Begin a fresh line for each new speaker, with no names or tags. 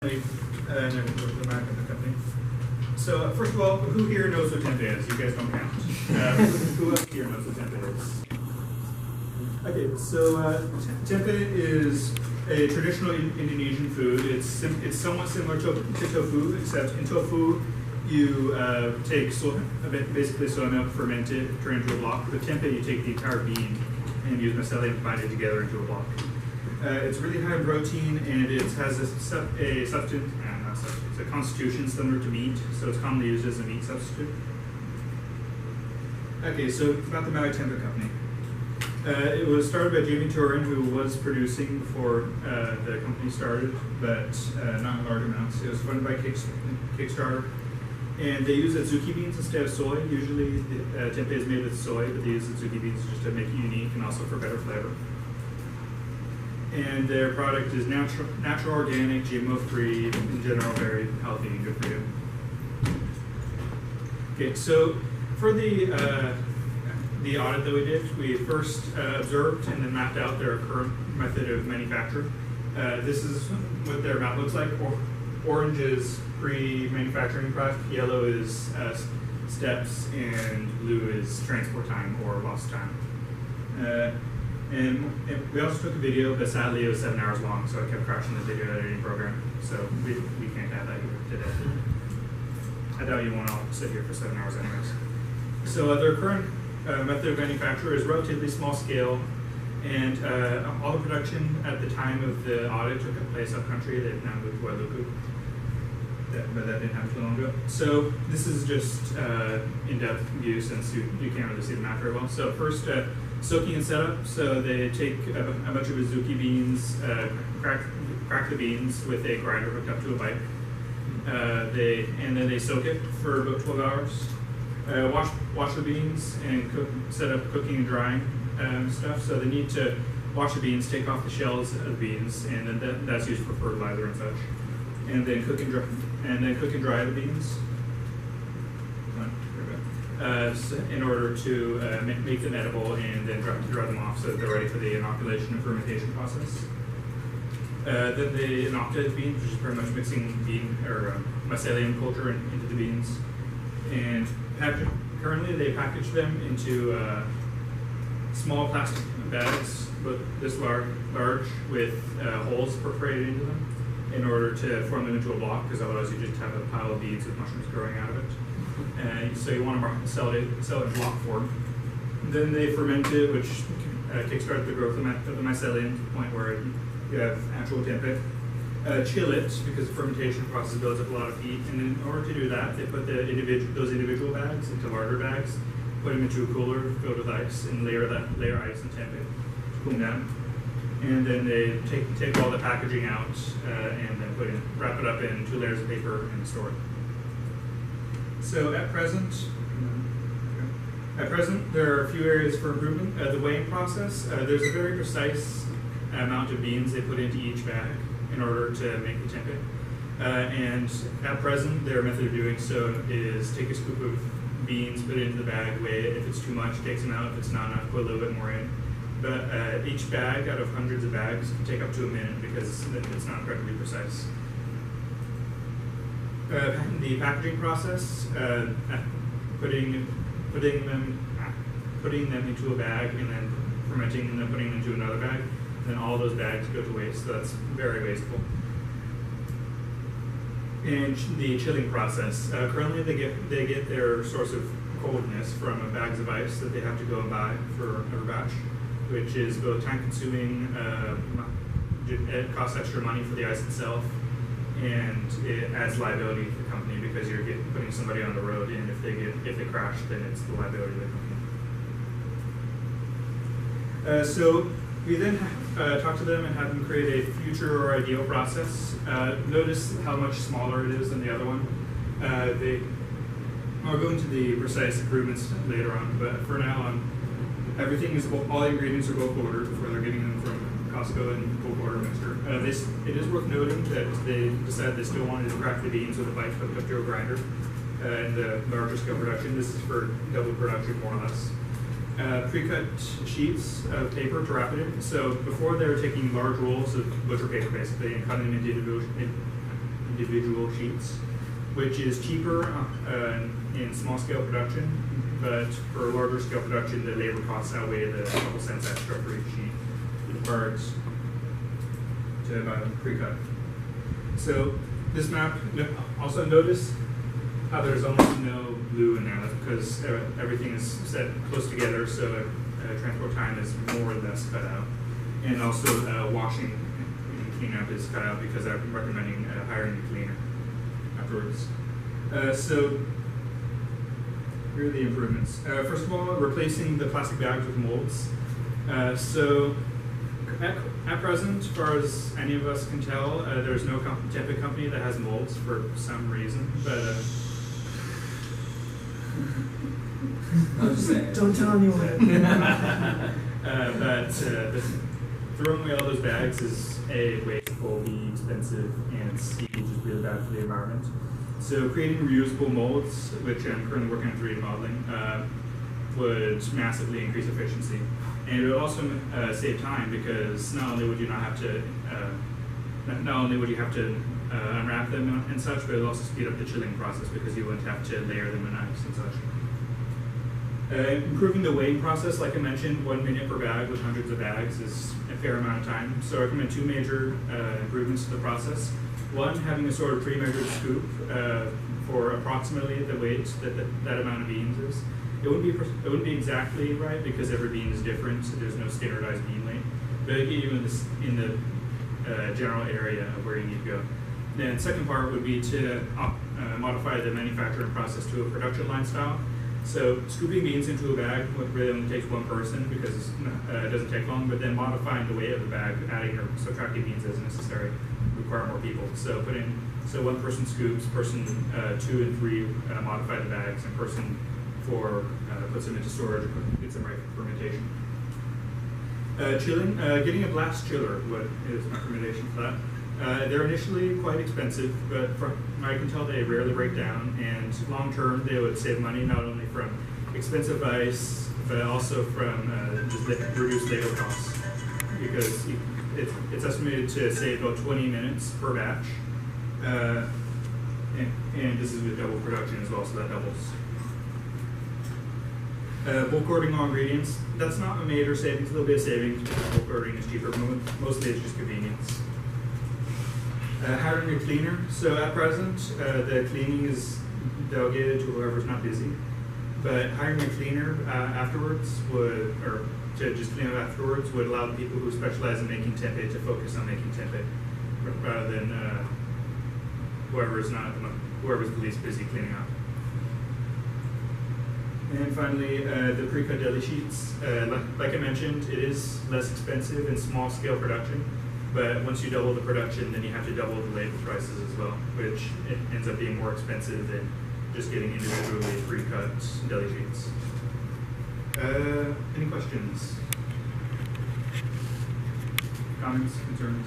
And then the Mac of the company. So first of all, who here knows what tempeh is? You guys don't count. Who else here knows what tempeh is? Okay, so tempeh is a traditional Indonesian food. It's somewhat similar to tofu, except in tofu you take basically soy milk, ferment it, turn it into a block. With tempeh you take the entire bean and use mycelium to bind it together into a block. It's really high in protein, and it has a constitution similar to meat, so it's commonly used as a meat substitute. Okay, so about the Maui Tempeh Company. It was started by Jamie Turin, who was producing before the company started, but not in large amounts. It was funded by Kickstarter, and they use Azuki beans instead of soy. Usually, tempeh is made with soy, but they use Azuki beans just to make it unique and also for better flavor. And their product is natural, organic, GMO-free, in general very healthy and good for you. Okay, so for the audit that we did, we first observed and then mapped out their current method of manufacture. This is what their map looks like. Orange is pre-manufacturing product, yellow is steps, and blue is transport time or lost time. And we also took a video, but sadly it was 7 hours long, so I kept crashing the video editing program. So we can't have that here today. I doubt you want to all sit here for 7 hours anyways. So their current method of manufacture is relatively small scale, and all the production at the time of the audit took place up country. They've now moved to Wailuku, but that didn't happen too long ago. So this is just in-depth view, since you can't really see the map very well. So first, soaking and setup. So they take a bunch of Azuki beans, crack the beans with a grinder hooked up to a bike. And then they soak it for about 12 hours. Wash the beans and set up cooking and drying stuff. So they need to wash the beans, take off the shells of the beans, and then that's used for fertilizer and such. And then cook and dry the beans. In order to make them edible, and then dry them off so that they're ready for the inoculation and fermentation process. Then they inoculate the beans, which is pretty much mixing bean or mycelium culture into the beans. And currently they package them into small plastic bags, but this large with holes perforated into them in order to form them into a block, because otherwise you just have a pile of beads with mushrooms growing out of it. So you want to sell it in block form. Then they ferment it, which kickstarts the growth of the mycelium to the point where you have actual tempeh. Chill it, because the fermentation process builds up a lot of heat. And in order to do that, they put those individual bags into larger bags, put them into a cooler filled with ice, and layer ice and tempeh to cool them down. And then they take all the packaging out and then wrap it up in 2 layers of paper and store it. So at present, there are a few areas for improvement. The weighing process, there's a very precise amount of beans they put into each bag in order to make the tempeh. And at present, their method of doing so is take a scoop of beans, put it into the bag, weigh it. If it's too much, takes them out. If it's not enough, put a little bit more in. But each bag out of hundreds of bags can take up to a minute because it's not incredibly precise. The packaging process, putting them into a bag and then fermenting and then putting them into another bag, then all those bags go to waste, so that's very wasteful. And the chilling process, currently they get their source of coldness from bags of ice that they have to go and buy for every batch, which is both time consuming, it costs extra money for the ice itself, and it adds liability to the company because you're putting somebody on the road, and if they crash, then it's the liability of the company. So we then talk to them and have them create a future or ideal process. Notice how much smaller it is than the other one. I'll go into the precise improvements later on, but for now, all the ingredients are bulk ordered before they're getting them from Costco and bulk order mixture. It is worth noting that they decided they still wanted to crack the beans with a bike hooked up to a grinder in the larger scale production. This is for double production, more or less. Pre-cut sheets of paper to wrap it in. So before they were taking large rolls of butcher paper basically and cutting them into individual sheets, which is cheaper in small scale production, but for larger scale production, the labor costs outweigh the couple cents extra for each sheet required to buy them pre-cut. So this map, also notice how there's almost no blue in there. That's because everything is set close together, so transport time is more or less cut out. And also washing and cleanup is cut out because I'm recommending hiring a cleaner afterwards. So here are the improvements. First of all, replacing the plastic bags with molds. So at present, as far as any of us can tell, there's no Tempe company that has molds for some reason, but
I'm just saying.
Don't tell anyone.
Throwing away all those bags is A, wasteful, B, expensive, and C, just really bad for the environment. So creating reusable molds, which I'm currently working on 3D modeling, would massively increase efficiency. And it would also save time because not only would you not have to, unwrap them and such, but it would also speed up the chilling process because you wouldn't have to layer them in ice and such. Improving the weighing process, like I mentioned, 1 minute per bag with hundreds of bags is a fair amount of time. So I recommend 2 major improvements to the process. One, having a sort of pre-measured scoop for approximately the weight that amount of beans is. It wouldn't be exactly right because every bean is different, so there's no standardized bean weight. But it'll get you in the general area of where you need to go. Then second part would be to modify the manufacturing process to a production line style. So scooping beans into a bag really only takes one person because it doesn't take long, but then modifying the weight of the bag, adding or subtracting beans as necessary, require more people. So one person scoops, person 2 and 3 modify the bags, and person 4 puts them into storage or gets them right for fermentation. Chilling, getting a blast chiller is my recommendation for that. They're initially quite expensive, but from what I can tell, they rarely break down, and long term they would save money not only from expensive ice, but also from just reduced labor costs, because it's estimated to save about 20 minutes per batch, and this is with double production as well, so that doubles. Bulk ordering all ingredients, that's not a major savings, a little bit of savings, because bulk ordering is cheaper, mostly it's just convenience. Hiring a cleaner. So at present, the cleaning is delegated to whoever's not busy. But hiring a cleaner afterwards or to just clean up afterwards, would allow the people who specialize in making tempeh to focus on making tempeh, rather than whoever's the least busy cleaning up. And finally, the pre-cut deli sheets. Like I mentioned, it is less expensive in small scale production. But once you double the production, then you have to double the labor prices as well, which it ends up being more expensive than just getting individually pre-cut deli sheets. Any questions? Comments, concerns?